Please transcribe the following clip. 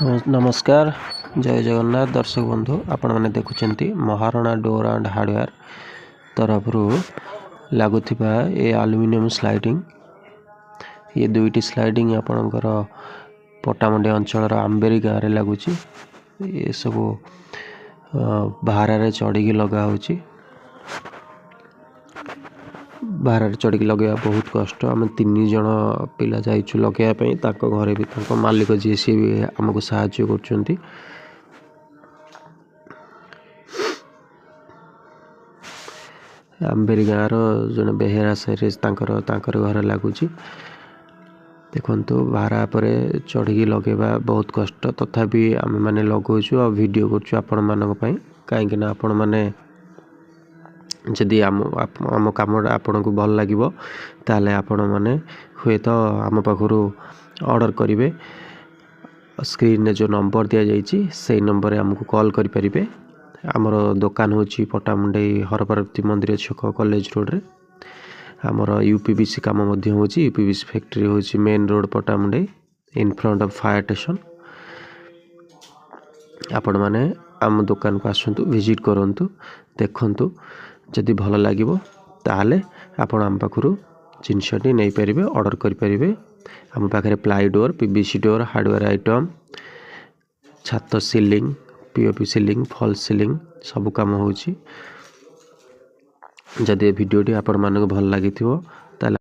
नमस्कार जय जगन्नाथ दर्शक बंधु आपण मैंने देखुं महाराणा डोर एंड हार्डवेयर तरफ लगुवा ये एल्युमिनियम स्लाइडिंग ये दुईटी स्लाइडिंग आपणकर पट्टामुंडी अंचल आंबेरी गाँव में लगुच ये सब बाहर चढ़ी लगा बाहर चढ़ी लगे बहुत कष्ट आम 3 जन पिला जाइछु लगेवाई घरे भी मालिक जी सी भी आमको साहाय्य कर आंबेरी गाँव जड़े बेहेरा साइर घर लगुच देखु बाहर पर चढ़ी लगेवा बहुत कष्ट तथापि आम मैंने लगुचु आ वीडियो करछु कहीं आपण मैंने जदि आम कम आपन को भल लगे ताले आपण मैंने हुए तो आम पाखु ऑर्डर करेंगे स्क्रीन जो नंबर दि जाइए से नंबर आमको कॉल करें आमर दुकान हूँ पट्टामुंडई हरपार्वती मंदिर छक कॉलेज रोड रे आमर यूपीबीसी कम हो यूपीबीसी फैक्ट्री हूँ main road Pattamundai in front of fire station आपण मैंने आम दुकान को आसतु विजिट करंतु देखंतु जदि भल लगे ताले आपण आम पाखु जिनसटी नहीं पारे ऑर्डर करें आम पाखे ply door PVC door hardware item छात ceiling POP ceiling fall ceiling सब काम होची जदि वीडियोटी आपण मानक भल लगी